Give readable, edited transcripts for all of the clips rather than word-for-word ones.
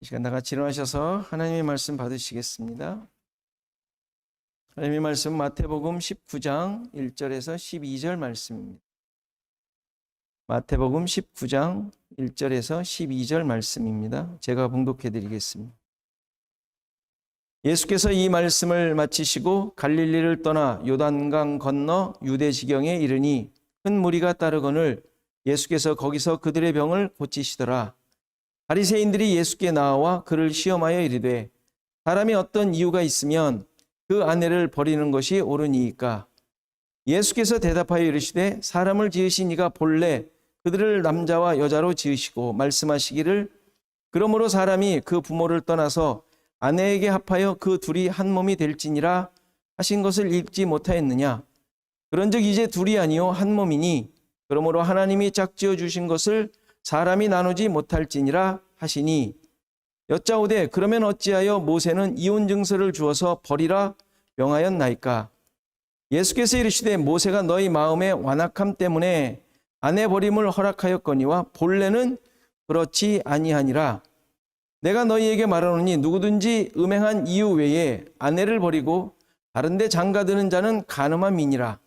이 시간 다 같이 일어나셔서 하나님의 말씀 받으시겠습니다. 하나님의 말씀 마태복음 19장 1절에서 12절 말씀입니다. 마태복음 19장 1절에서 12절 말씀입니다. 제가 봉독해 드리겠습니다. 예수께서 이 말씀을 마치시고 갈릴리를 떠나 요단강 건너 유대 지경에 이르니 큰 무리가 따르거늘 예수께서 거기서 그들의 병을 고치시더라. 바리새인들이 예수께 나와 그를 시험하여 이르되 사람이 어떤 이유가 있으면 그 아내를 버리는 것이 옳으니이까? 예수께서 대답하여 이르시되 사람을 지으신 이가 본래 그들을 남자와 여자로 지으시고 말씀하시기를 그러므로 사람이 그 부모를 떠나서 아내에게 합하여 그 둘이 한 몸이 될지니라 하신 것을 읽지 못하였느냐? 그런즉 이제 둘이 아니요 한 몸이니 그러므로 하나님이 짝지어 주신 것을 사람이 나누지 못할지니라 하시니 여짜오되 그러면 어찌하여 모세는 이혼 증서를 주어서 버리라 명하였나이까? 예수께서 이르시되 모세가 너희 마음의 완악함 때문에 아내 버림을 허락하였거니와 본래는 그렇지 아니하니라. 내가 너희에게 말하노니 누구든지 음행한 이유 외에 아내를 버리고 다른 데 장가드는 자는 간음함이니라.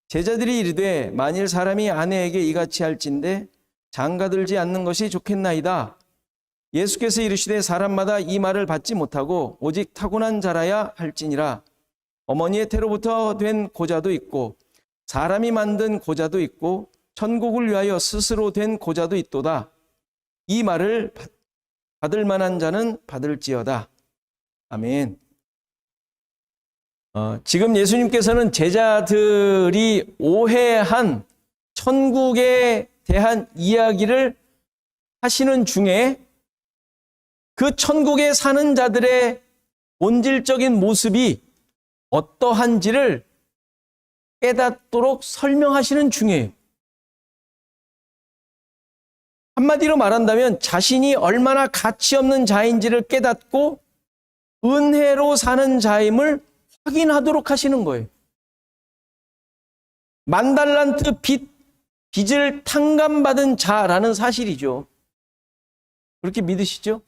제자들이 이르되 만일 사람이 아내에게 이같이 할진대 장가들지 않는 것이 좋겠나이다. 예수께서 이르시되 사람마다 이 말을 받지 못하고 오직 타고난 자라야 할지니라. 어머니의 태로부터 된 고자도 있고 사람이 만든 고자도 있고 천국을 위하여 스스로 된 고자도 있도다. 이 말을 받을 만한 자는 받을지어다. 아멘. 지금 예수님께서는 제자들이 오해한 천국에 대한 이야기를 하시는 중에 그 천국에 사는 자들의 본질적인 모습이 어떠한지를 깨닫도록 설명하시는 중이에요. 한마디로 말한다면 자신이 얼마나 가치 없는 자인지를 깨닫고 은혜로 사는 자임을 확인하도록 하시는 거예요. 만달란트 빚을 탕감받은 자라는 사실이죠. 그렇게 믿으시죠?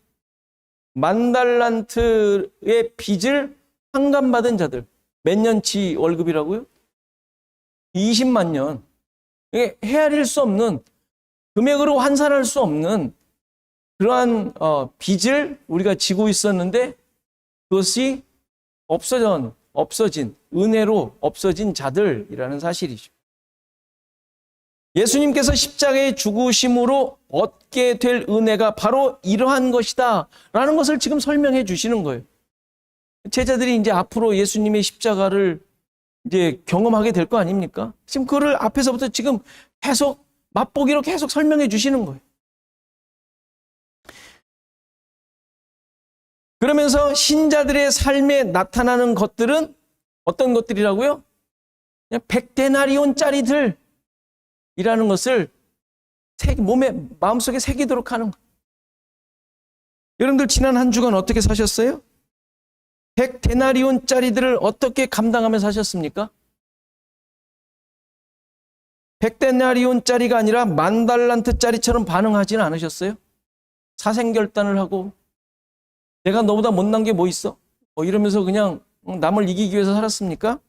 만달란트의 빚을 탕감받은 자들. 몇 년치 월급이라고요? 20만 년. 이게 헤아릴 수 없는, 금액으로 환산할 수 없는 그러한 빚을 우리가 지고 있었는데 그것이 없어진, 은혜로 없어진 자들이라는 사실이죠. 예수님께서 십자가의 죽으심으로 얻게 될 은혜가 바로 이러한 것이다 라는 것을 지금 설명해 주시는 거예요. 제자들이 이제 앞으로 예수님의 십자가를 이제 경험하게 될 거 아닙니까? 지금 그를 앞에서부터 지금 계속 맛보기로 계속 설명해 주시는 거예요. 그러면서 신자들의 삶에 나타나는 것들은 어떤 것들이라고요? 그냥 100데나리온짜리들 이라는 것을 마음속에 새기도록 하는 거예요. 여러분들 지난 한 주간 어떻게 사셨어요? 100데나리온짜리들을 어떻게 감당하며 사셨습니까? 100데나리온짜리가 아니라 만달란트짜리처럼 반응하지는 않으셨어요? 사생결단을 하고 내가 너보다 못난 게 뭐 있어? 이러면서 그냥 남을 이기기 위해서 살았습니까?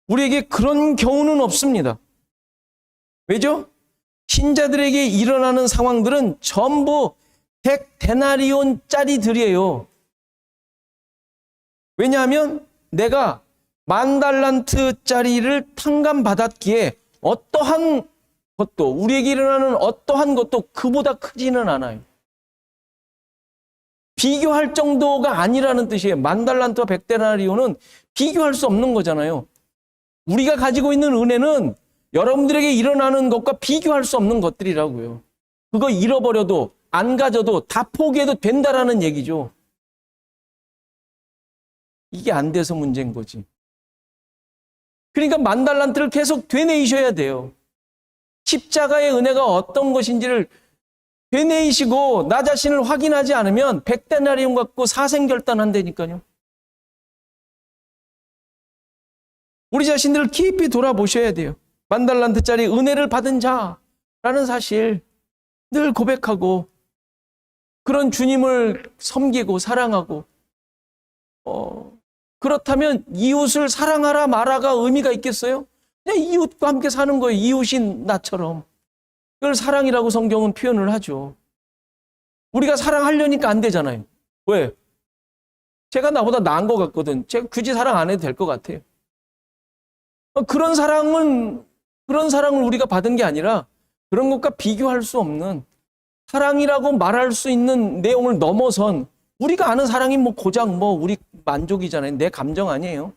우리에게 그런 경우는 없습니다. 왜죠? 신자들에게 일어나는 상황들은 전부 100데나리온짜리들이에요. 왜냐하면 내가 만달란트짜리를 탕감받았기에 어떠한 것도, 우리에게 일어나는 어떠한 것도 그보다 크지는 않아요. 비교할 정도가 아니라는 뜻이에요. 만달란트와 100데나리온은 비교할 수 없는 거잖아요. 우리가 가지고 있는 은혜는 여러분들에게 일어나는 것과 비교할 수 없는 것들이라고요. 그거 잃어버려도 안 가져도 다 포기해도 된다라는 얘기죠. 이게 안 돼서 문제인 거지. 그러니까 만달란트를 계속 되뇌이셔야 돼요. 십자가의 은혜가 어떤 것인지를 되뇌이시고 나 자신을 확인하지 않으면 100데나리온 갖고 사생결단한다니까요. 우리 자신들을 깊이 돌아보셔야 돼요. 만달란트짜리 은혜를 받은 자라는 사실 늘 고백하고 그런 주님을 섬기고 사랑하고 그렇다면 이웃을 사랑하라 마라가 의미가 있겠어요? 그냥 이웃과 함께 사는 거예요. 이웃인 나처럼. 그걸 사랑이라고 성경은 표현을 하죠. 우리가 사랑하려니까 안 되잖아요. 왜? 제가 나보다 나은 것 같거든. 제가 굳이 사랑 안 해도 될 것 같아요. 그런 사랑을 우리가 받은 게 아니라 그런 것과 비교할 수 없는 사랑이라고 말할 수 있는 내용을 넘어선 우리가 아는 사랑이 고작 우리 만족이잖아요. 내 감정 아니에요.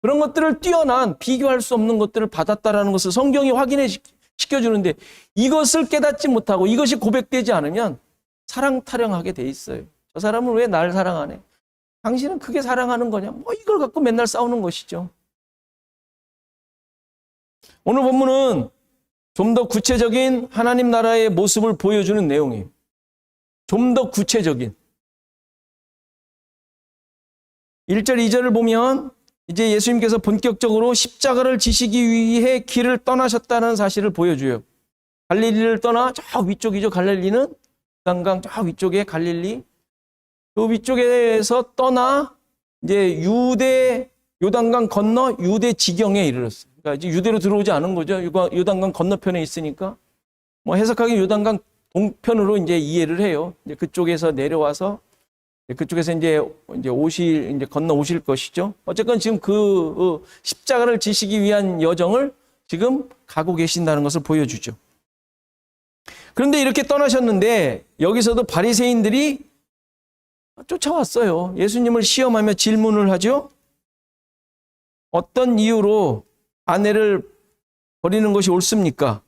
그런 것들을 뛰어난 비교할 수 없는 것들을 받았다라는 것을 성경이 확인해 시켜주는데 이것을 깨닫지 못하고 이것이 고백되지 않으면 사랑 타령하게 돼 있어요. 저 사람은 왜 날 사랑하네? 당신은 크게 사랑하는 거냐? 이걸 갖고 맨날 싸우는 것이죠. 오늘 본문은 좀 더 구체적인 하나님 나라의 모습을 보여주는 내용이에요. 좀 더 구체적인. 1절, 2절을 보면 이제 예수님께서 본격적으로 십자가를 지시기 위해 길을 떠나셨다는 사실을 보여줘요. 갈릴리를 떠나 저 위쪽이죠. 갈릴리는 요단강 저 위쪽에 갈릴리. 그 위쪽에서 떠나 이제 요단강 건너 유대 지경에 이르렀어요. 그러니까 이제 유대로 들어오지 않은 거죠. 요단강 건너편에 있으니까 해석하기 요단강 동편으로 이제 이해를 해요. 이제 그쪽에서 내려와서 그쪽에서 이제 건너 오실 것이죠. 어쨌건 지금 그 십자가를 지시기 위한 여정을 지금 가고 계신다는 것을 보여주죠. 그런데 이렇게 떠나셨는데 여기서도 바리새인들이 쫓아왔어요. 예수님을 시험하며 질문을 하죠. 어떤 이유로 아내를 버리는 것이 옳습니까?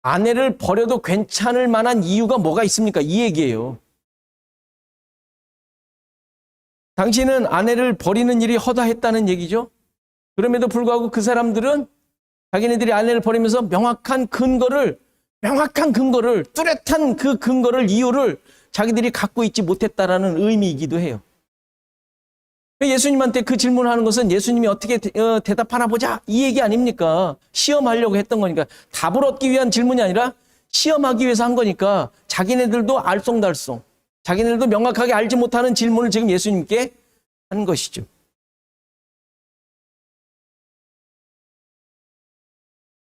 아내를 버려도 괜찮을 만한 이유가 뭐가 있습니까? 이 얘기예요. 당신은 아내를 버리는 일이 허다했다는 얘기죠. 그럼에도 불구하고 그 사람들은 자기네들이 아내를 버리면서 명확한 근거를 뚜렷한 그 근거를 이유를 자기들이 갖고 있지 못했다라는 의미이기도 해요. 예수님한테 그 질문을 하는 것은 예수님이 어떻게 대답하나 보자 이 얘기 아닙니까? 시험하려고 했던 거니까. 답을 얻기 위한 질문이 아니라 시험하기 위해서 한 거니까 자기네들도 알쏭달쏭 자기네들도 명확하게 알지 못하는 질문을 지금 예수님께 한 것이죠.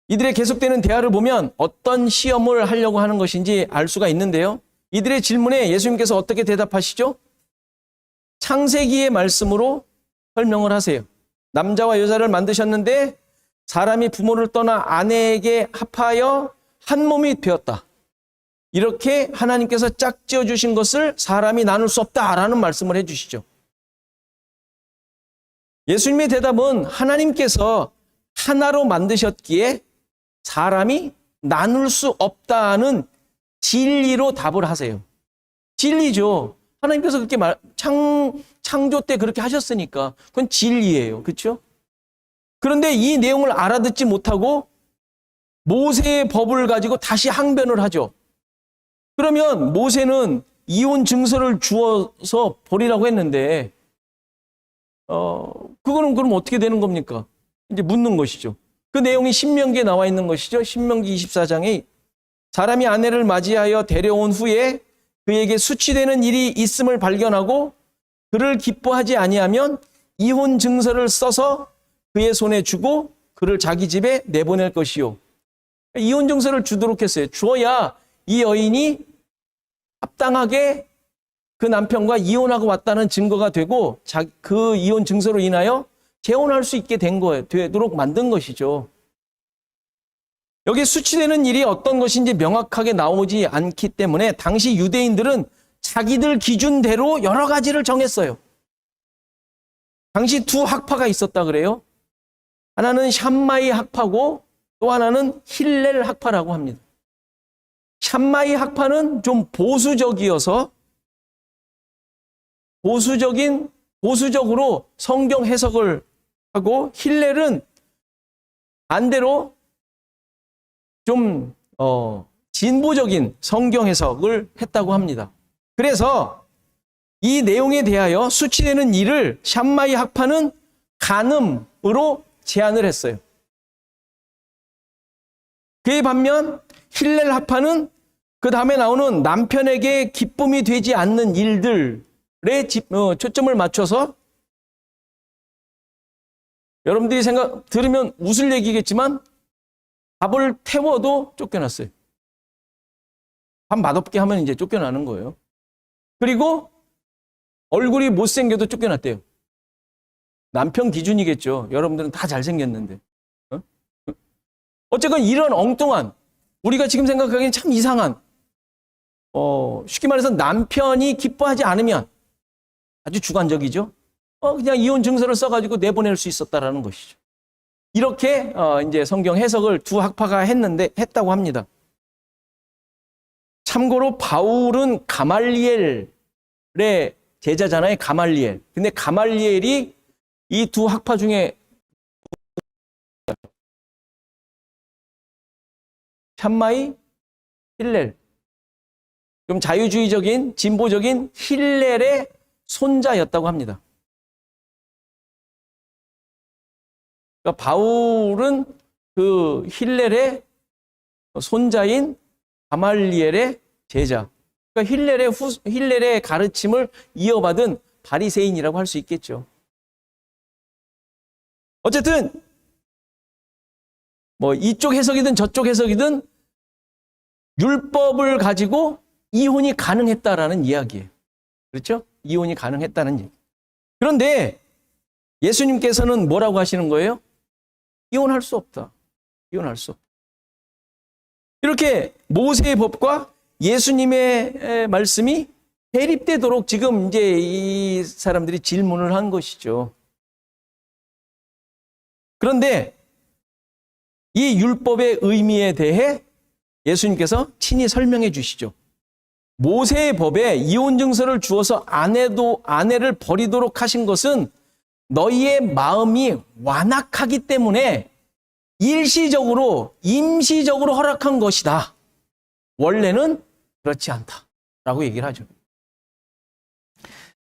이들의 계속되는 대화를 보면 어떤 시험을 하려고 하는 것인지 알 수가 있는데요. 이들의 질문에 예수님께서 어떻게 대답하시죠? 창세기의 말씀으로 설명을 하세요. 남자와 여자를 만드셨는데 사람이 부모를 떠나 아내에게 합하여 한 몸이 되었다. 이렇게 하나님께서 짝지어 주신 것을 사람이 나눌 수 없다라는 말씀을 해주시죠. 예수님의 대답은 하나님께서 하나로 만드셨기에 사람이 나눌 수 없다는 진리로 답을 하세요. 진리죠. 하나님께서 그렇게 창조 때 그렇게 하셨으니까 그건 진리예요. 그렇죠? 그런데 이 내용을 알아듣지 못하고 모세의 법을 가지고 다시 항변을 하죠. 그러면 모세는 이혼 증서를 주어서 버리라고 했는데 그거는 그럼 어떻게 되는 겁니까? 이제 묻는 것이죠. 그 내용이 신명기에 나와 있는 것이죠. 신명기 24장에 사람이 아내를 맞이하여 데려온 후에 그에게 수치되는 일이 있음을 발견하고 그를 기뻐하지 아니하면 이혼 증서를 써서 그의 손에 주고 그를 자기 집에 내보낼 것이요. 이혼 증서를 주도록 했어요. 주어야 이 여인이 합당하게 그 남편과 이혼하고 왔다는 증거가 되고 그 이혼 증서로 인하여 재혼할 수 있게 된 거예요. 되도록 만든 것이죠. 여기 수치되는 일이 어떤 것인지 명확하게 나오지 않기 때문에 당시 유대인들은 자기들 기준대로 여러 가지를 정했어요. 당시 두 학파가 있었다 그래요. 하나는 샴마이 학파고 또 하나는 힐렐 학파라고 합니다. 샴마이 학파는 좀 보수적이어서 보수적으로 성경 해석을 하고 힐렐은 반대로 좀 진보적인 성경 해석을 했다고 합니다. 그래서 이 내용에 대하여 수치되는 일을 샴마이 학파는 간음으로 제안을 했어요. 그에 반면 힐렐 학파는 그 다음에 나오는 남편에게 기쁨이 되지 않는 일들에 초점을 맞춰서 여러분들이 들으면 웃을 얘기겠지만 밥을 태워도 쫓겨났어요. 밥 맛없게 하면 이제 쫓겨나는 거예요. 그리고 얼굴이 못생겨도 쫓겨났대요. 남편 기준이겠죠. 여러분들은 다 잘생겼는데. 어쨌건 이런 엉뚱한, 우리가 지금 생각하기엔 참 이상한, 쉽게 말해서 남편이 기뻐하지 않으면 아주 주관적이죠. 그냥 이혼 증서를 써가지고 내보낼 수 있었다라는 것이죠. 이렇게 이제 성경 해석을 두 학파가 했다고 합니다. 참고로 바울은 가말리엘의 제자잖아요. 가말리엘. 근데 가말리엘이 이 두 학파 중에 샴마이, 힐렐. 좀 자유주의적인, 진보적인 힐렐의 손자였다고 합니다. 그러니까 바울은 그 힐렐의 손자인 가말리엘의 제자. 그러니까 힐렐의 가르침을 이어받은 바리새인이라고 할 수 있겠죠. 어쨌든 뭐 이쪽 해석이든 저쪽 해석이든 율법을 가지고 이혼이 가능했다라는 이야기예요. 그렇죠? 이혼이 가능했다는 얘기. 그런데 예수님께서는 뭐라고 하시는 거예요? 이혼할 수 없다. 이혼할 수 없다. 이렇게 모세의 법과 예수님의 말씀이 대립되도록 지금 이제 이 사람들이 질문을 한 것이죠. 그런데 이 율법의 의미에 대해 예수님께서 친히 설명해 주시죠. 모세의 법에 이혼 증서를 주어서 아내를 버리도록 하신 것은 너희의 마음이 완악하기 때문에 일시적으로, 임시적으로 허락한 것이다. 원래는 그렇지 않다라고 얘기를 하죠.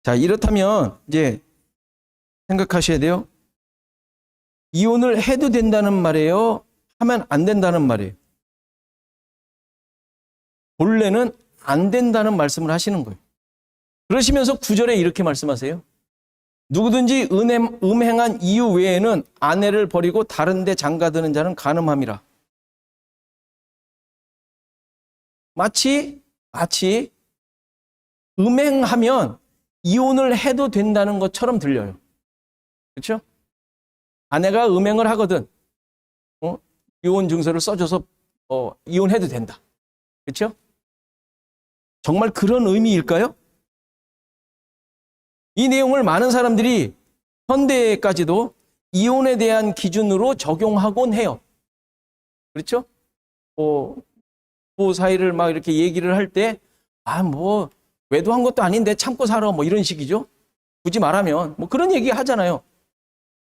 자, 이렇다면 이제 생각하셔야 돼요. 이혼을 해도 된다는 말이에요? 하면 안 된다는 말이에요? 본래는 안 된다는 말씀을 하시는 거예요. 그러시면서 9절에 이렇게 말씀하세요. 누구든지 음행한 이유 외에는 아내를 버리고 다른 데 장가드는 자는 간음함이라. 마치 음행하면 이혼을 해도 된다는 것처럼 들려요. 그렇죠? 아내가 음행을 하거든 이혼 증서를 써줘서 이혼해도 된다. 그렇죠? 정말 그런 의미일까요? 이 내용을 많은 사람들이 현대까지도 이혼에 대한 기준으로 적용하곤 해요. 그렇죠? 부부 사이를 막 이렇게 얘기를 할 때, 외도한 것도 아닌데 참고 살아, 뭐 이런 식이죠. 굳이 말하면, 뭐 그런 얘기 하잖아요.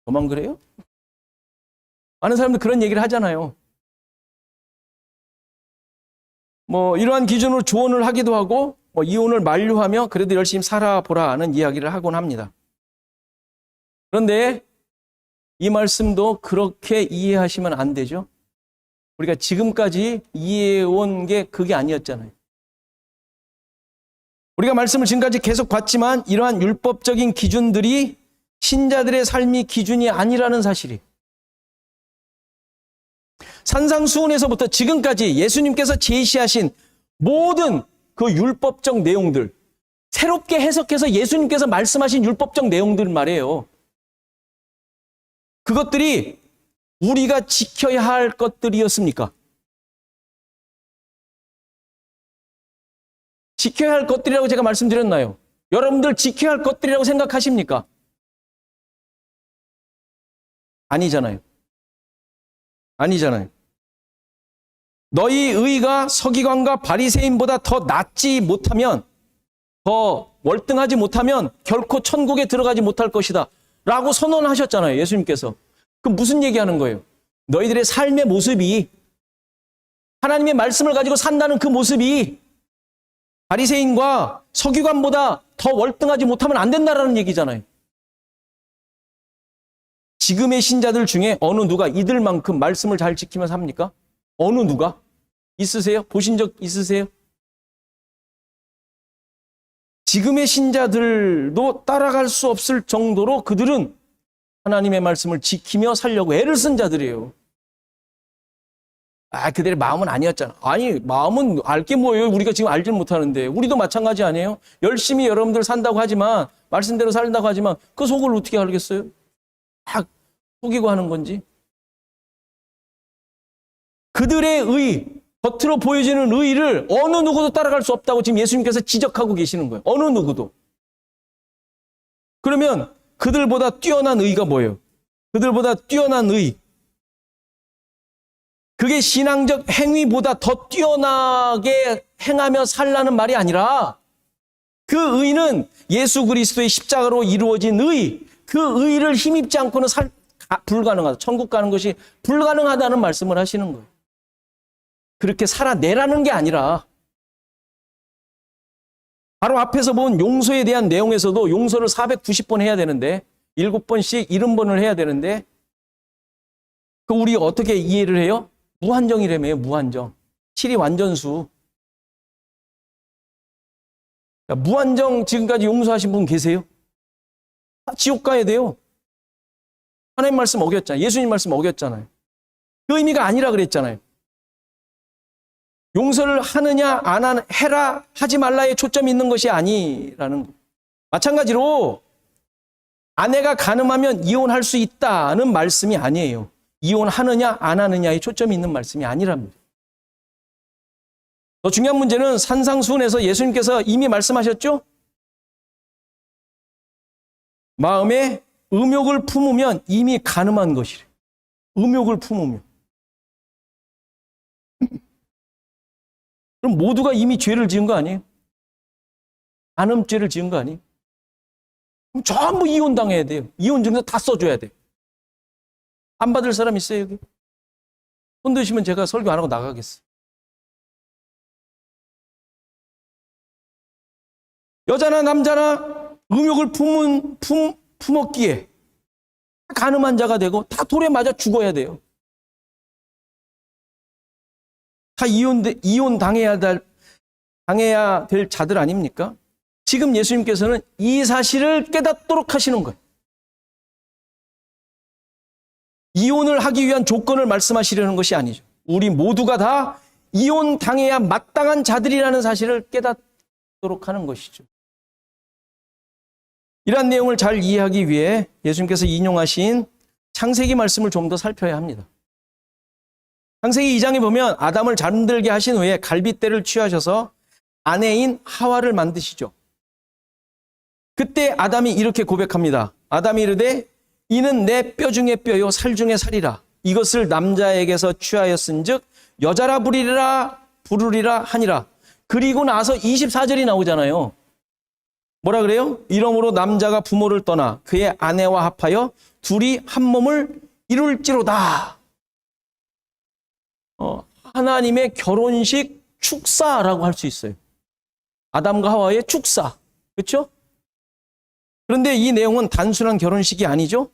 저만 그래요? 많은 사람들 그런 얘기를 하잖아요. 뭐 이러한 기준으로 조언을 하기도 하고, 이혼을 만류하며 그래도 열심히 살아보라는 이야기를 하곤 합니다. 그런데 이 말씀도 그렇게 이해하시면 안 되죠. 우리가 지금까지 이해해온 게 그게 아니었잖아요. 우리가 말씀을 지금까지 계속 봤지만 이러한 율법적인 기준들이 신자들의 삶이 기준이 아니라는 사실이 산상수훈에서부터 지금까지 예수님께서 제시하신 모든 그 율법적 내용들, 새롭게 해석해서 예수님께서 말씀하신 율법적 내용들 말이에요. 그것들이 우리가 지켜야 할 것들이었습니까? 지켜야 할 것들이라고 제가 말씀드렸나요? 여러분들 지켜야 할 것들이라고 생각하십니까? 아니잖아요. 너희 의가 서기관과 바리새인보다 더 낫지 못하면, 더 월등하지 못하면 결코 천국에 들어가지 못할 것이다 라고 선언하셨잖아요. 예수님께서. 그럼 무슨 얘기하는 거예요? 너희들의 삶의 모습이, 하나님의 말씀을 가지고 산다는 그 모습이 바리새인과 서기관보다 더 월등하지 못하면 안 된다라는 얘기잖아요. 지금의 신자들 중에 어느 누가 이들만큼 말씀을 잘 지키면서 합니까? 어느 누가? 있으세요? 보신 적 있으세요? 지금의 신자들도 따라갈 수 없을 정도로 그들은 하나님의 말씀을 지키며 살려고 애를 쓴 자들이에요. 그들의 마음은 아니었잖아. 아니, 마음은 알게 뭐예요? 우리가 지금 알지 못하는데. 우리도 마찬가지 아니에요? 열심히 여러분들 산다고 하지만, 말씀대로 살다고 하지만, 그 속을 어떻게 알겠어요? 다 속이고 하는 건지. 그들의 의, 겉으로 보여지는 의를 어느 누구도 따라갈 수 없다고 지금 예수님께서 지적하고 계시는 거예요. 어느 누구도. 그러면 그들보다 뛰어난 의가 뭐예요? 그들보다 뛰어난 의. 그게 신앙적 행위보다 더 뛰어나게 행하며 살라는 말이 아니라 그 의는 예수 그리스도의 십자가로 이루어진 의, 그 의를 힘입지 않고는 불가능하다. 천국 가는 것이 불가능하다는 말씀을 하시는 거예요. 그렇게 살아내라는 게 아니라 바로 앞에서 본 용서에 대한 내용에서도 용서를 490번 해야 되는데 7번씩 70번을 해야 되는데 그 우리 어떻게 이해를 해요? 무한정이라며요. 무한정. 7이 완전수. 무한정 지금까지 용서하신 분 계세요? 지옥 가야 돼요. 하나님 말씀 어겼잖아요. 예수님 말씀 어겼잖아요. 그 의미가 아니라 그랬잖아요. 용서를 하느냐 안 하느냐 해라 하지 말라에 초점이 있는 것이 아니라는 거. 마찬가지로 아내가 간음하면 이혼할 수 있다는 말씀이 아니에요. 이혼하느냐 안 하느냐에 초점이 있는 말씀이 아니랍니다. 더 중요한 문제는 산상수훈에서 예수님께서 이미 말씀하셨죠? 마음에 음욕을 품으면 이미 간음한 것이래. 음욕을 품으면. 그럼 모두가 이미 죄를 지은 거 아니에요? 간음죄를 지은 거 아니에요? 그럼 전부 이혼당해야 돼요. 이혼증서 다 써줘야 돼요. 안 받을 사람 있어요, 여기? 손 드시면 제가 설교 안 하고 나가겠어요. 여자나 남자나 음욕을 품었기에 간음한 자가 되고 다 돌에 맞아 죽어야 돼요. 다 이혼 당해야 될 자들 아닙니까? 지금 예수님께서는 이 사실을 깨닫도록 하시는 거예요. 이혼을 하기 위한 조건을 말씀하시려는 것이 아니죠. 우리 모두가 다 이혼 당해야 마땅한 자들이라는 사실을 깨닫도록 하는 것이죠. 이러한 내용을 잘 이해하기 위해 예수님께서 인용하신 창세기 말씀을 좀 더 살펴야 합니다. 창세기 2장에 보면 아담을 잠들게 하신 후에 갈빗대를 취하셔서 아내인 하와를 만드시죠. 그때 아담이 이렇게 고백합니다. 아담이 이르되 이는 내 뼈 중에 뼈요 살 중에 살이라. 이것을 남자에게서 취하였은즉 여자라 부르리라 하니라. 그리고 나서 24절이 나오잖아요. 뭐라 그래요? 이러므로 남자가 부모를 떠나 그의 아내와 합하여 둘이 한 몸을 이룰지로다. 하나님의 결혼식 축사라고 할 수 있어요. 아담과 하와의 축사. 그렇죠? 그런데 이 내용은 단순한 결혼식이 아니죠.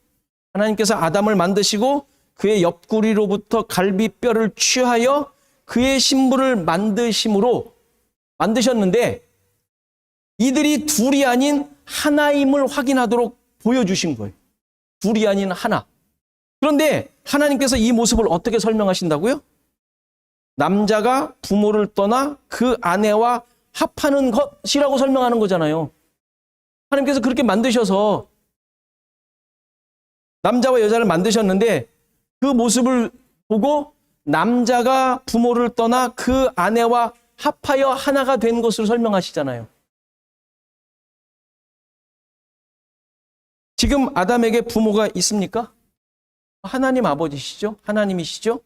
하나님께서 아담을 만드시고 그의 옆구리로부터 갈비뼈를 취하여 그의 신부를 만드셨는데 이들이 둘이 아닌 하나임을 확인하도록 보여주신 거예요. 둘이 아닌 하나. 그런데 하나님께서 이 모습을 어떻게 설명하신다고요? 남자가 부모를 떠나 그 아내와 합하는 것이라고 설명하는 거잖아요. 하나님께서 그렇게 만드셔서 남자와 여자를 만드셨는데 그 모습을 보고 남자가 부모를 떠나 그 아내와 합하여 하나가 된 것으로 설명하시잖아요. 지금 아담에게 부모가 있습니까? 하나님 아버지시죠? 하나님이시죠?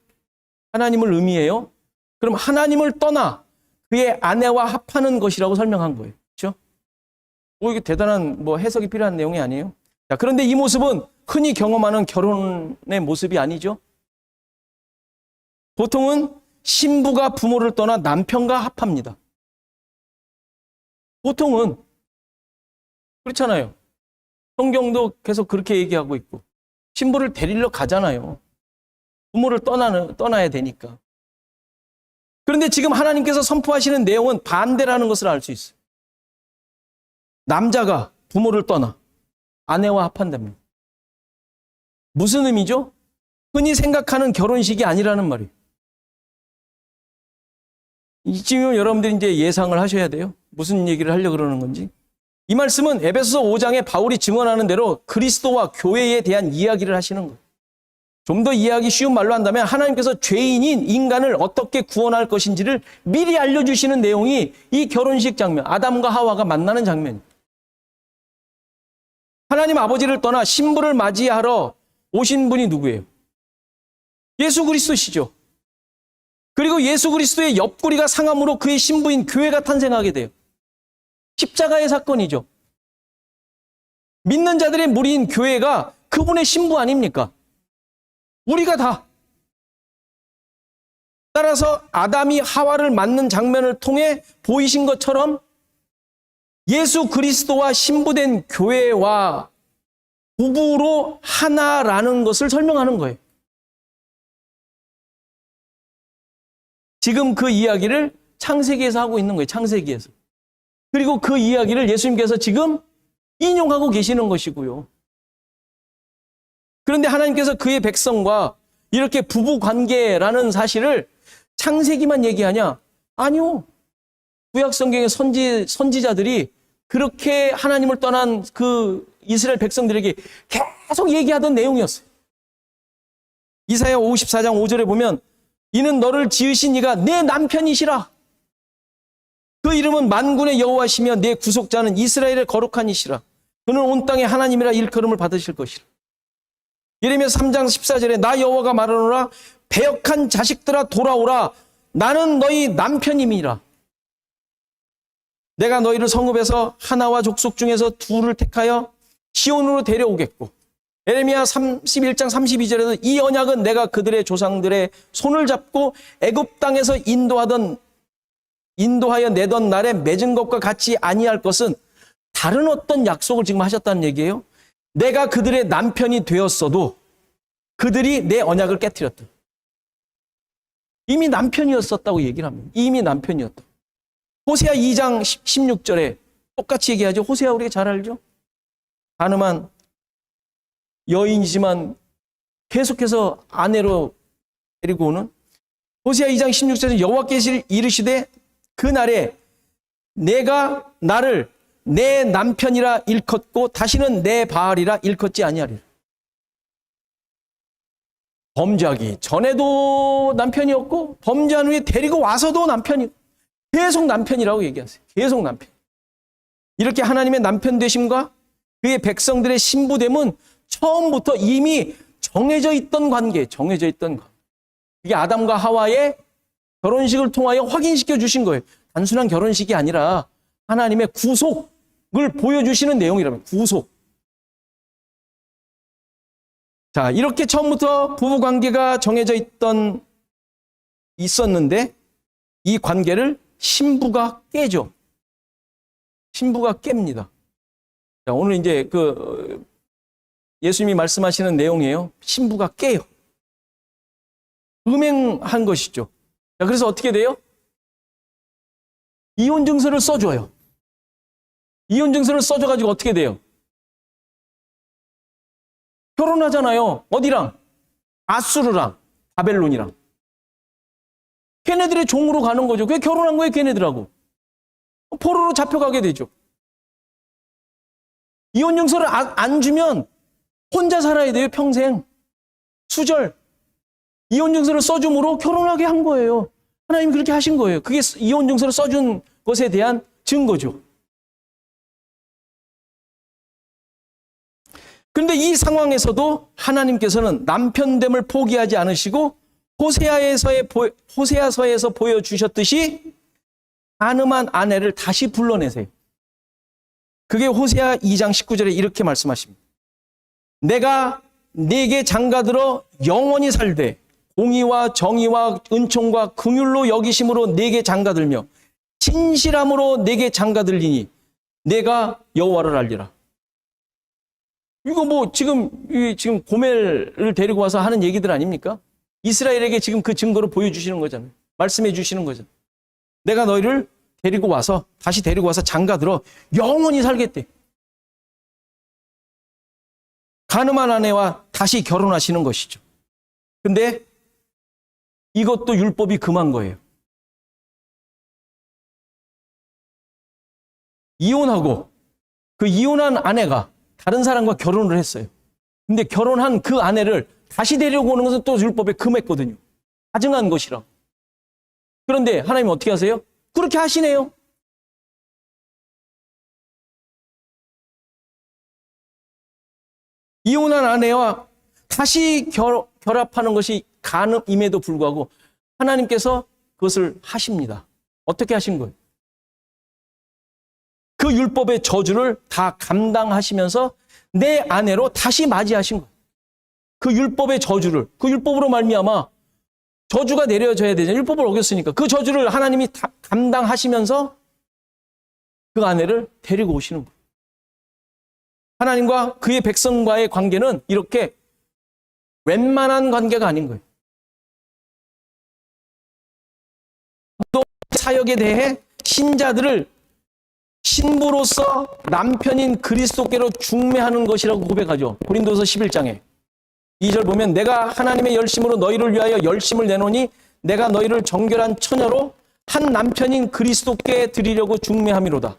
하나님을 의미해요. 그럼 하나님을 떠나 그의 아내와 합하는 것이라고 설명한 거예요. 그렇죠? 이게 대단한 해석이 필요한 내용이 아니에요. 자, 그런데 이 모습은 흔히 경험하는 결혼의 모습이 아니죠. 보통은 신부가 부모를 떠나 남편과 합합니다. 보통은 그렇잖아요. 성경도 계속 그렇게 얘기하고 있고 신부를 데리러 가잖아요. 부모를 떠나야 되니까. 그런데 지금 하나님께서 선포하시는 내용은 반대라는 것을 알 수 있어요. 남자가 부모를 떠나 아내와 합한답니다. 무슨 의미죠? 흔히 생각하는 결혼식이 아니라는 말이에요. 이쯤이면 여러분들이 이제 예상을 하셔야 돼요. 무슨 얘기를 하려고 그러는 건지. 이 말씀은 에베소서 5장에 바울이 증언하는 대로 그리스도와 교회에 대한 이야기를 하시는 거예요. 좀 더 이해하기 쉬운 말로 한다면 하나님께서 죄인인 인간을 어떻게 구원할 것인지를 미리 알려주시는 내용이 이 결혼식 장면, 아담과 하와가 만나는 장면입니다. 하나님 아버지를 떠나 신부를 맞이하러 오신 분이 누구예요? 예수 그리스도시죠. 그리고 예수 그리스도의 옆구리가 상함으로 그의 신부인 교회가 탄생하게 돼요. 십자가의 사건이죠. 믿는 자들의 무리인 교회가 그분의 신부 아닙니까? 우리가 다. 따라서 아담이 하와를 맞는 장면을 통해 보이신 것처럼 예수 그리스도와 신부된 교회와 부부로 하나라는 것을 설명하는 거예요. 지금 그 이야기를 창세기에서 하고 있는 거예요. 창세기에서. 그리고 그 이야기를 예수님께서 지금 인용하고 계시는 것이고요. 그런데 하나님께서 그의 백성과 이렇게 부부 관계라는 사실을 창세기만 얘기하냐? 아니요. 구약 성경의 선지자들이 그렇게 하나님을 떠난 그 이스라엘 백성들에게 계속 얘기하던 내용이었어요. 이사야 54장 5절에 보면 이는 너를 지으신 이가 내 남편이시라. 그 이름은 만군의 여호와시며 내 구속자는 이스라엘의 거룩한 이시라. 그는 온 땅에 하나님이라 일컬음을 받으실 것이라. 예레미야 3장 14절에 나 여호와가 말하노라 배역한 자식들아 돌아오라 나는 너희 남편임이라. 내가 너희를 성읍에서 하나와 족속 중에서 둘을 택하여 시온으로 데려오겠고 예레미야 31장 32절에는 이 언약은 내가 그들의 조상들의 손을 잡고 애굽 땅에서 인도하여 내던 날에 맺은 것과 같이 아니할 것은 다른 어떤 약속을 지금 하셨다는 얘기예요. 내가 그들의 남편이 되었어도 그들이 내 언약을 깨트렸다. 이미 남편이었었다고 얘기를 합니다. 이미 남편이었다. 호세아 2장 16절에 똑같이 얘기하죠. 호세아 우리가 잘 알죠. 가늠한 여인이지만 계속해서 아내로 데리고 오는 호세아 2장 16절에 여호와께서 이르시되 그날에 내가 나를 내 남편이라 일컫고 다시는 내 바알이라 일컫지 아니하리라. 범죄하기 전에도 남편이었고 범죄한 후에 데리고 와서도 남편이고 계속 남편이라고 얘기하세요. 계속 남편. 이렇게 하나님의 남편 되심과 그의 백성들의 신부됨은 처음부터 이미 정해져 있던 관계, 정해져 있던 관계. 이게 아담과 하와의 결혼식을 통하여 확인시켜 주신 거예요. 단순한 결혼식이 아니라 하나님의 구속을 보여주시는 내용이라면 구속. 자, 이렇게 처음부터 부부관계가 정해져 있었는데 이 관계를 신부가 깨죠. 신부가 깹니다. 자, 오늘 이제 예수님이 말씀하시는 내용이에요. 신부가 깨요. 음행한 것이죠. 자, 그래서 어떻게 돼요? 이혼 증서를 써줘요. 이혼 증서를 써줘가지고 어떻게 돼요? 결혼하잖아요. 어디랑? 아수르랑 바벨론이랑. 걔네들의 종으로 가는 거죠. 그게 결혼한 거예요, 걔네들하고. 포로로 잡혀가게 되죠. 이혼 증서를 안 주면 혼자 살아야 돼요, 평생. 수절. 이혼 증서를 써줌으로 결혼하게 한 거예요. 하나님이 그렇게 하신 거예요. 그게 이혼 증서를 써준 것에 대한 증거죠. 그런데 이 상황에서도 하나님께서는 남편됨을 포기하지 않으시고 호세아서에서 보여주셨듯이 가늠한 아내를 다시 불러내세요. 그게 호세아 2장 19절에 이렇게 말씀하십니다. 내가 네게 장가들어 영원히 살되 공의와 정의와 은총과 긍휼로 여기심으로 네게 장가들며 진실함으로 네게 장가들리니 내가 여호와를 알리라. 이거 뭐 지금 고멜을 데리고 와서 하는 얘기들 아닙니까? 이스라엘에게 지금 그 증거를 보여주시는 거잖아요. 말씀해 주시는 거잖아요. 내가 너희를 다시 데리고 와서 장가들어 영원히 살겠대. 간음한 아내와 다시 결혼하시는 것이죠. 근데 이것도 율법이 금한 거예요. 이혼하고 그 이혼한 아내가 다른 사람과 결혼을 했어요. 근데 결혼한 그 아내를 다시 데려오는 것은 또 율법에 금했거든요. 가증한 것이라. 그런데 하나님은 어떻게 하세요? 그렇게 하시네요. 이혼한 아내와 다시 결합하는 것이 간음임에도 불구하고 하나님께서 그것을 하십니다. 어떻게 하신 거예요? 그 율법의 저주를 다 감당하시면서 내 아내로 다시 맞이하신 거예요. 그 율법의 저주를, 그 율법으로 말미암아 저주가 내려져야 되잖아요. 율법을 어겼으니까. 그 저주를 하나님이 다 감당하시면서 그 아내를 데리고 오시는 거예요. 하나님과 그의 백성과의 관계는 이렇게 웬만한 관계가 아닌 거예요. 또 사역에 대해 신자들을 신부로서 남편인 그리스도께로 중매하는 것이라고 고백하죠. 고린도서 11장에 2절 보면 내가 하나님의 열심으로 너희를 위하여 열심을 내노니 내가 너희를 정결한 처녀로 한 남편인 그리스도께 드리려고 중매함이로다.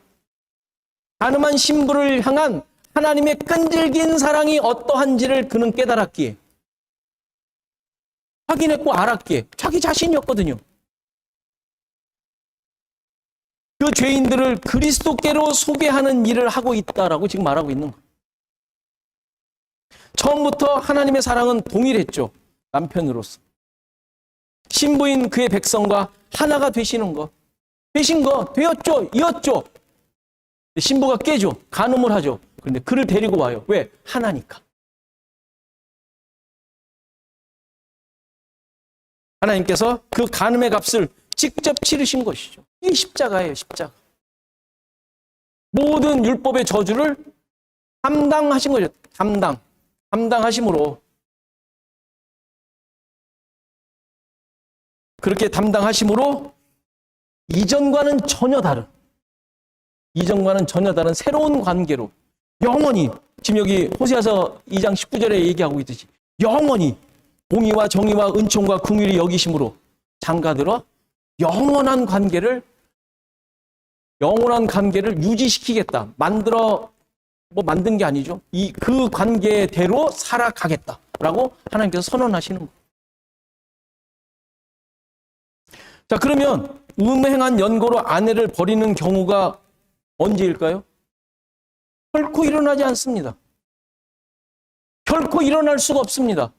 간음한 신부를 향한 하나님의 끈질긴 사랑이 어떠한지를 그는 깨달았기에, 확인했고 알았기에, 자기 자신이었거든요. 그 죄인들을 그리스도께로 소개하는 일을 하고 있다라고 지금 말하고 있는 거예요. 처음부터 하나님의 사랑은 동일했죠. 남편으로서. 신부인 그의 백성과 하나가 되시는 것. 되신 거, 되었죠, 이었죠. 신부가 깨죠. 간음을 하죠. 그런데 그를 데리고 와요. 왜? 하나니까. 하나님께서 그 간음의 값을 직접 치르신 것이죠. 이게 십자가예요, 십자가. 모든 율법의 저주를 감당하신 거죠. 담당하심으로. 그렇게 담당하심으로 이전과는 전혀 다른 새로운 관계로 영원히, 지금 여기 호세아서 2장 19절에 얘기하고 있듯이 영원히 공의와 정의와 은총과 긍휼이 여기심으로 장가들어 영원한 관계를 유지시키겠다. 만든 게 아니죠. 그 관계대로 살아가겠다라고 하나님께서 선언하시는 거예요. 자, 그러면 음행한 연고로 아내를 버리는 경우가 언제일까요? 결코 일어나지 않습니다. 결코 일어날 수가 없습니다.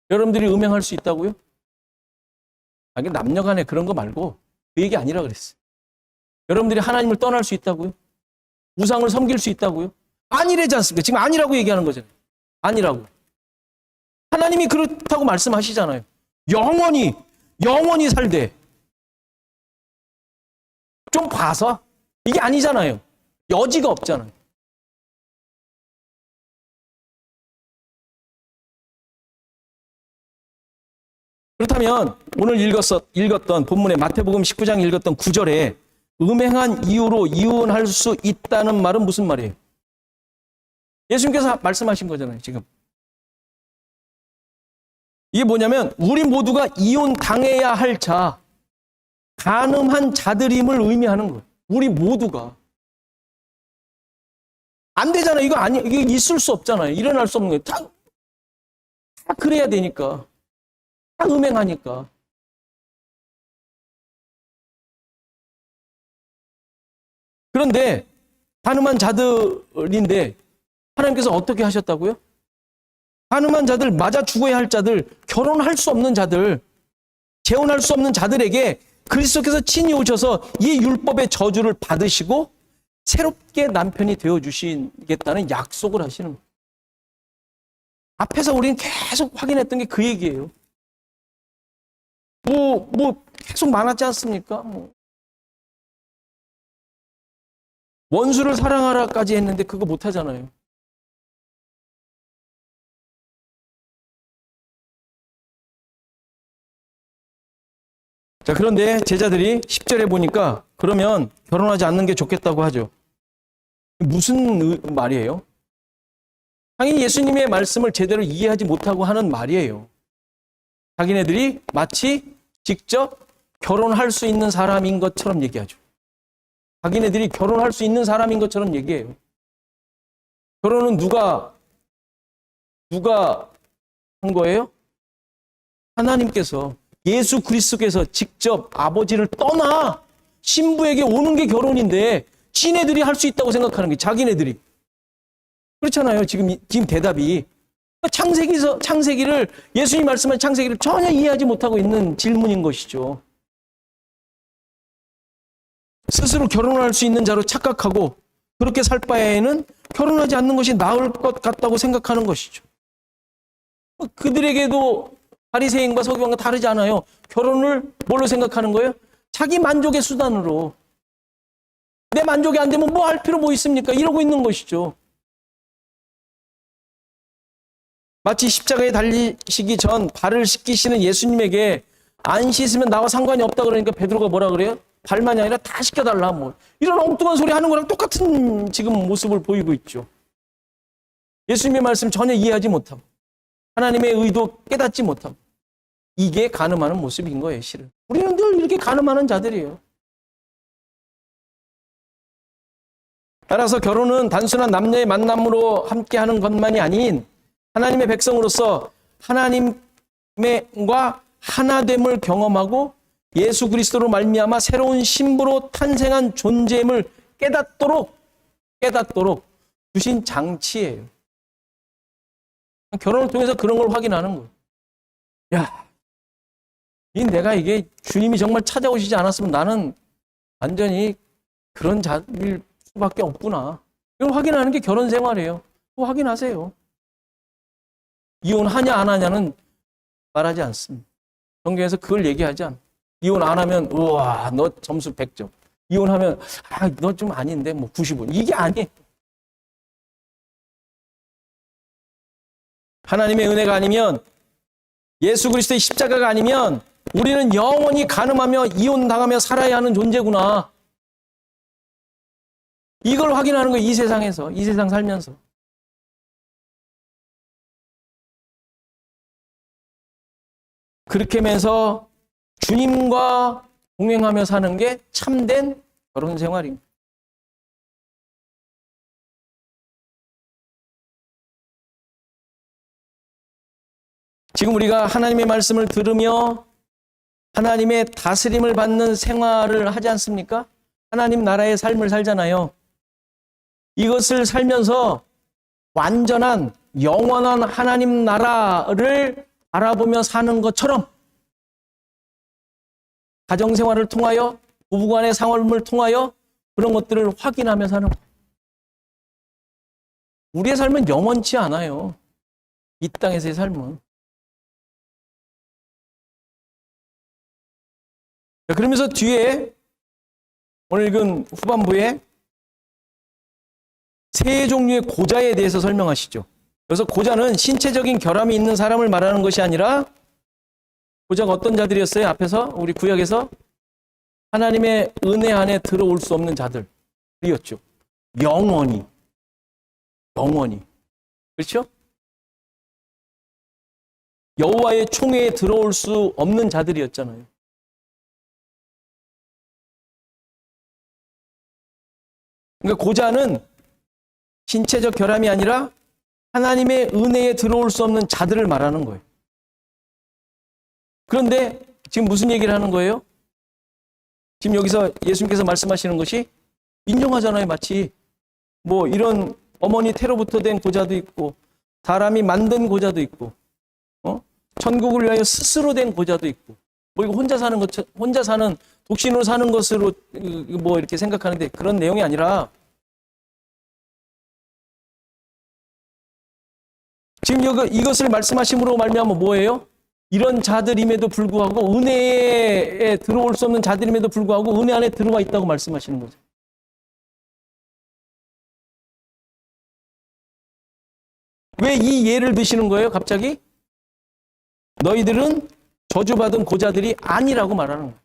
여러분들이 음행할 수 있다고요? 아니, 남녀 간에 그런 거 말고 그 얘기 아니라 그랬어요. 여러분들이 하나님을 떠날 수 있다고요? 우상을 섬길 수 있다고요? 아니래지 않습니까? 지금 아니라고 얘기하는 거잖아요. 아니라고. 하나님이 그렇다고 말씀하시잖아요. 영원히 살되. 좀 봐서 이게 아니잖아요. 여지가 없잖아요. 그렇다면 오늘 읽었던 본문의 마태복음 19장 읽었던 9절에 음행한 이유로 이혼할 수 있다는 말은 무슨 말이에요? 예수님께서 말씀하신 거잖아요, 지금. 이게 뭐냐면 우리 모두가 이혼 당해야 할 자, 간음한 자들임을 의미하는 거예요. 우리 모두가. 안 되잖아요. 이게 있을 수 없잖아요. 일어날 수 없는 거예요. 다 그래야 되니까. 다 음행하니까. 그런데 간음한 자들인데 하나님께서 어떻게 하셨다고요? 간음한 자들, 맞아 죽어야 할 자들, 결혼할 수 없는 자들, 재혼할 수 없는 자들에게 그리스도께서 친히 오셔서 이 율법의 저주를 받으시고 새롭게 남편이 되어주시겠다는 약속을 하시는 거예요. 앞에서 우리는 계속 확인했던 게 그 얘기예요. 계속 많았지 않습니까? 원수를 사랑하라까지 했는데 그거 못하잖아요. 자, 그런데 제자들이 10절에 보니까 그러면 결혼하지 않는 게 좋겠다고 하죠. 무슨 말이에요? 당연히 예수님의 말씀을 제대로 이해하지 못하고 하는 말이에요. 자기네들이 마치 직접 결혼할 수 있는 사람인 것처럼 얘기하죠. 자기네들이 결혼할 수 있는 사람인 것처럼 얘기해요. 결혼은 누가 한 거예요? 하나님께서, 예수 그리스도께서 직접 아버지를 떠나 신부에게 오는 게 결혼인데 지네들이 할 수 있다고 생각하는 게, 자기네들이. 그렇잖아요. 지금 대답이. 창세기를, 예수님 말씀한 창세기를 전혀 이해하지 못하고 있는 질문인 것이죠. 스스로 결혼할 수 있는 자로 착각하고 그렇게 살 바에는 결혼하지 않는 것이 나을 것 같다고 생각하는 것이죠. 그들에게도 바리새인과 서기관과 다르지 않아요. 결혼을 뭘로 생각하는 거예요? 자기 만족의 수단으로. 내 만족이 안 되면 뭐 할 필요 뭐 있습니까? 이러고 있는 것이죠. 마치 십자가에 달리시기 전 발을 씻기시는 예수님에게 안 씻으면 나와 상관이 없다 그러니까 베드로가 뭐라 그래요? 발만이 아니라 다 씻겨달라. 뭐 이런 엉뚱한 소리 하는 거랑 똑같은 지금 모습을 보이고 있죠. 예수님의 말씀 전혀 이해하지 못하고 하나님의 의도 깨닫지 못하고, 이게 간음하는 모습인 거예요. 실은 우리는 늘 이렇게 간음하는 자들이에요. 따라서 결혼은 단순한 남녀의 만남으로 함께하는 것만이 아닌 하나님의 백성으로서 하나님과 하나됨을 경험하고 예수 그리스도로 말미암아 새로운 신부로 탄생한 존재임을 깨닫도록 주신 장치예요. 결혼을 통해서 그런 걸 확인하는 거예요. 야, 내가 이게 주님이 정말 찾아오시지 않았으면 나는 완전히 그런 자일 수밖에 없구나. 이걸 확인하는 게 결혼 생활이에요. 그거 확인하세요. 이혼하냐 안 하냐는 말하지 않습니다. 성경에서 그걸 얘기하지 않아요. 이혼 안 하면 우와 너 점수 100점. 이혼하면 너 좀 아닌데 뭐 95. 이게 아니에요. 하나님의 은혜가 아니면, 예수 그리스도의 십자가가 아니면 우리는 영원히 간음하며 이혼당하며 살아야 하는 존재구나. 이걸 확인하는 거예요. 이 세상에서, 이 세상 살면서. 그렇게 하면서 주님과 동행하며 사는 게 참된 결혼 생활입니다. 지금 우리가 하나님의 말씀을 들으며 하나님의 다스림을 받는 생활을 하지 않습니까? 하나님 나라의 삶을 살잖아요. 이것을 살면서 완전한 영원한 하나님 나라를 바라보며 사는 것처럼 가정생활을 통하여, 부부간의 삶을 통하여 그런 것들을 확인하며 사는 거예요. 우리의 삶은 영원치 않아요. 이 땅에서의 삶은. 그러면서 뒤에 오늘 읽은 후반부에 세 종류의 고자에 대해서 설명하시죠. 그래서 고자는 신체적인 결함이 있는 사람을 말하는 것이 아니라, 고자가 어떤 자들이었어요? 앞에서 우리 구약에서 하나님의 은혜 안에 들어올 수 없는 자들이었죠. 영원히. 그렇죠? 여호와의 총회에 들어올 수 없는 자들이었잖아요. 그러니까 고자는 신체적 결함이 아니라 하나님의 은혜에 들어올 수 없는 자들을 말하는 거예요. 그런데 지금 무슨 얘기를 하는 거예요? 지금 여기서 예수님께서 말씀하시는 것이 인정하잖아요. 마치 뭐 이런 어머니 태로부터 된 고자도 있고, 사람이 만든 고자도 있고, 천국을 위하여 스스로 된 고자도 있고, 뭐 이거 혼자 사는 독신으로 사는 것으로 뭐 이렇게 생각하는데, 그런 내용이 아니라 지금 이것을 말씀하심으로 말미암아 뭐예요? 이런 자들임에도 불구하고, 은혜에 들어올 수 없는 자들임에도 불구하고 은혜 안에 들어와 있다고 말씀하시는 거죠. 왜 이 예를 드시는 거예요? 갑자기? 너희들은 저주받은 고자들이 아니라고 말하는 거예요.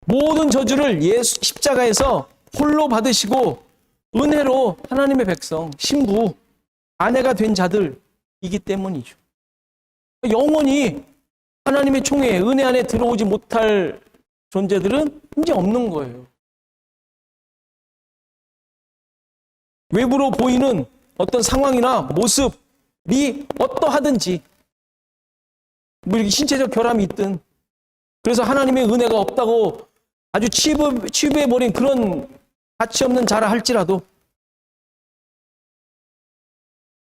모든 저주를 예수 십자가에서 홀로 받으시고 은혜로 하나님의 백성, 신부, 아내가 된 자들이기 때문이죠. 영원히 하나님의 총회, 은혜 안에 들어오지 못할 존재들은 이제 없는 거예요. 외부로 보이는 어떤 상황이나 모습이 어떠하든지, 뭐 이렇게 신체적 결함이 있든, 그래서 하나님의 은혜가 없다고 아주 치부해버린 그런 가치 없는 자라 할지라도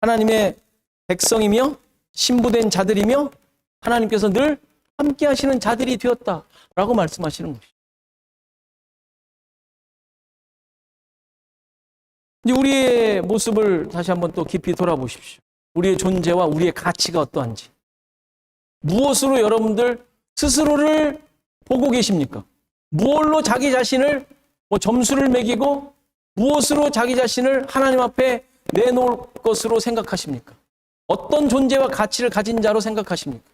하나님의 백성이며 신부된 자들이며 하나님께서 늘 함께 하시는 자들이 되었다라고 말씀하시는 것이죠. 이제 우리의 모습을 다시 한번 또 깊이 돌아보십시오. 우리의 존재와 우리의 가치가 어떠한지. 무엇으로 여러분들 스스로를 보고 계십니까? 무엇로 자기 자신을 점수를 매기고 무엇으로 자기 자신을 하나님 앞에 내놓을 것으로 생각하십니까? 어떤 존재와 가치를 가진 자로 생각하십니까?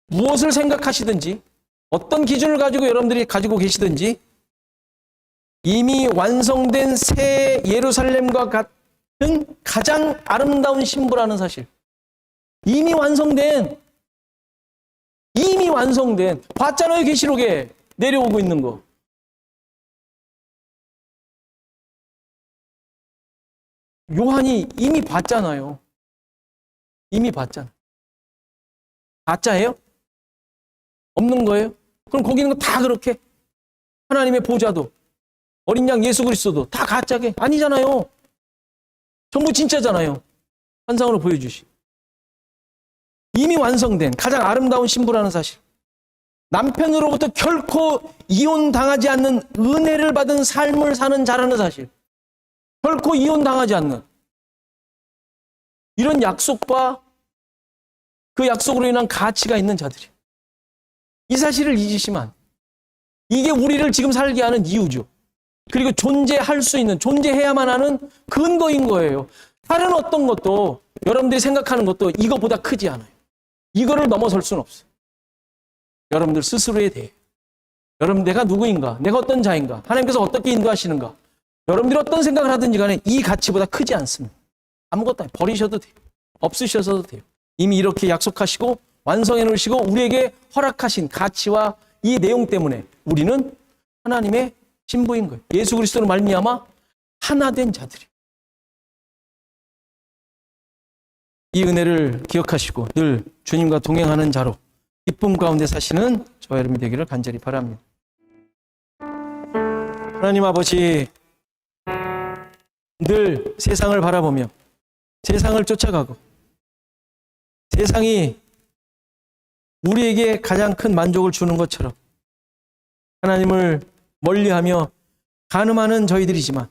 무엇을 생각하시든지 어떤 기준을 가지고 여러분들이 가지고 계시든지 이미 완성된 새 예루살렘과 같은 가장 아름다운 신부라는 사실, 이미 완성된 봤잖아요. 계시록에 내려오고 있는 거. 요한이 이미 봤잖아요. 이미 봤잖아요. 가짜예요? 없는 거예요? 그럼 거기 있는 거 다 그렇게? 하나님의 보좌도 어린 양 예수 그리스도도 다 가짜게? 아니잖아요. 전부 진짜잖아요. 환상으로 보여주시. 이미 완성된 가장 아름다운 신부라는 사실. 남편으로부터 결코 이혼당하지 않는 은혜를 받은 삶을 사는 자라는 사실. 결코 이혼당하지 않는 이런 약속과 그 약속으로 인한 가치가 있는 자들이. 이 사실을 잊으시면 안 돼요. 이게 우리를 지금 살게 하는 이유죠. 그리고 존재할 수 있는, 존재해야만 하는 근거인 거예요. 다른 어떤 것도 여러분들이 생각하는 것도 이거보다 크지 않아요. 이거를 넘어설 수는 없어요. 여러분들 스스로에 대해, 여러분 내가 누구인가, 내가 어떤 자인가, 하나님께서 어떻게 인도하시는가, 여러분들이 어떤 생각을 하든지 간에 이 가치보다 크지 않습니다. 아무것도 아니에요. 버리셔도 돼요. 없으셔도 돼요. 이미 이렇게 약속하시고 완성해 놓으시고 우리에게 허락하신 가치와 이 내용 때문에 우리는 하나님의 신부인 거예요. 예수 그리스도로 말미암아 하나 된 자들이. 이 은혜를 기억하시고 늘 주님과 동행하는 자로 기쁨 가운데 사시는 저와 여러분이 되기를 간절히 바랍니다. 하나님 아버지, 늘 세상을 바라보며 세상을 쫓아가고 세상이 우리에게 가장 큰 만족을 주는 것처럼 하나님을 멀리하며 간음하는 저희들이지만,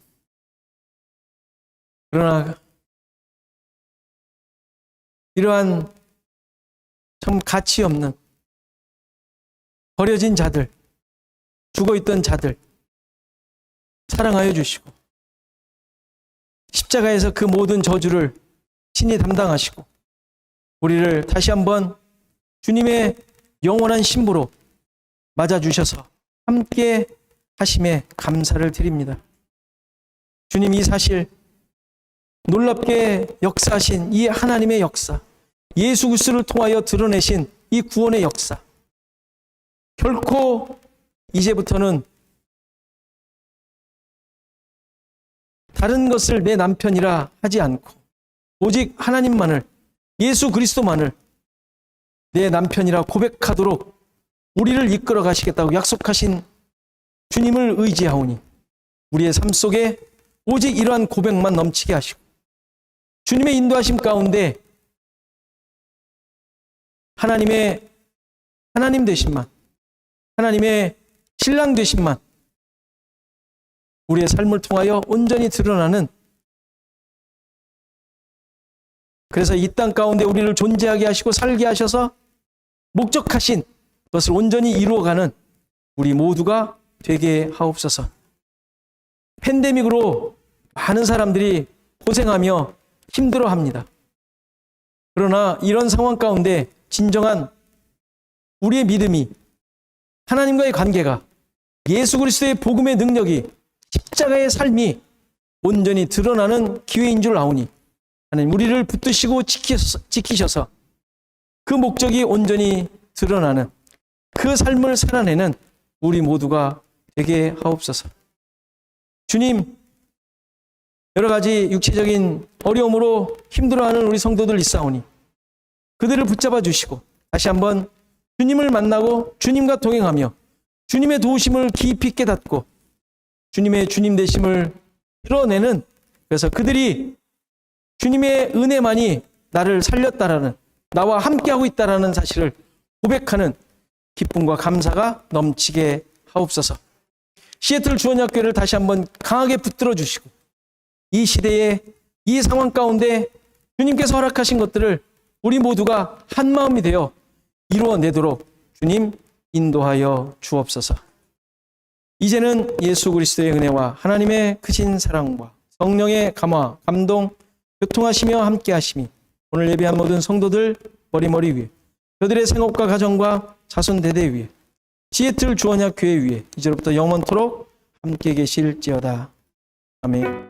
그러나 이러한 참 가치 없는 버려진 자들, 죽어있던 자들 사랑하여 주시고 십자가에서 그 모든 저주를 친히 담당하시고 우리를 다시 한번 주님의 영원한 신부로 맞아주셔서 함께 하심에 감사를 드립니다. 주님, 이 사실 놀랍게 역사하신 이 하나님의 역사, 예수 그리스도를 통하여 드러내신 이 구원의 역사, 결코 이제부터는 다른 것을 내 남편이라 하지 않고 오직 하나님만을, 예수 그리스도만을 내 남편이라 고백하도록 우리를 이끌어 가시겠다고 약속하신 주님을 의지하오니 우리의 삶 속에 오직 이러한 고백만 넘치게 하시고 주님의 인도하심 가운데 하나님의 하나님 되심만, 하나님의 신랑 되심만 우리의 삶을 통하여 온전히 드러나는, 그래서 이 땅 가운데 우리를 존재하게 하시고 살게 하셔서 목적하신 것을 온전히 이루어가는 우리 모두가 되게 하옵소서. 팬데믹으로 많은 사람들이 고생하며 힘들어합니다. 그러나 이런 상황 가운데 진정한 우리의 믿음이 하나님과의 관계가, 예수 그리스도의 복음의 능력이, 십자가의 삶이 온전히 드러나는 기회인 줄 아오니 하나님 우리를 붙드시고 지키셔서 그 목적이 온전히 드러나는 그 삶을 살아내는 우리 모두가 되게 하옵소서. 주님, 여러 가지 육체적인 어려움으로 힘들어하는 우리 성도들 있사오니 그들을 붙잡아 주시고 다시 한번 주님을 만나고 주님과 동행하며 주님의 도우심을 깊이 깨닫고 주님의 주님 되심을 드러내는, 그래서 그들이 주님의 은혜만이 나를 살렸다라는, 나와 함께하고 있다라는 사실을 고백하는 기쁨과 감사가 넘치게 하옵소서. 시애틀 주원학교를 다시 한번 강하게 붙들어 주시고 이 시대의 이 상황 가운데 주님께서 허락하신 것들을 우리 모두가 한 마음이 되어 이루어내도록 주님 인도하여 주옵소서. 이제는 예수 그리스도의 은혜와 하나님의 크신 사랑과 성령의 감화, 감동, 교통하시며 함께하심이 오늘 예배한 모든 성도들 머리머리 위에, 그들의 생업과 가정과 자손 대대 위에, 시애틀 주원학교회 위에 이제로부터 영원토록 함께 계실지어다. 아멘.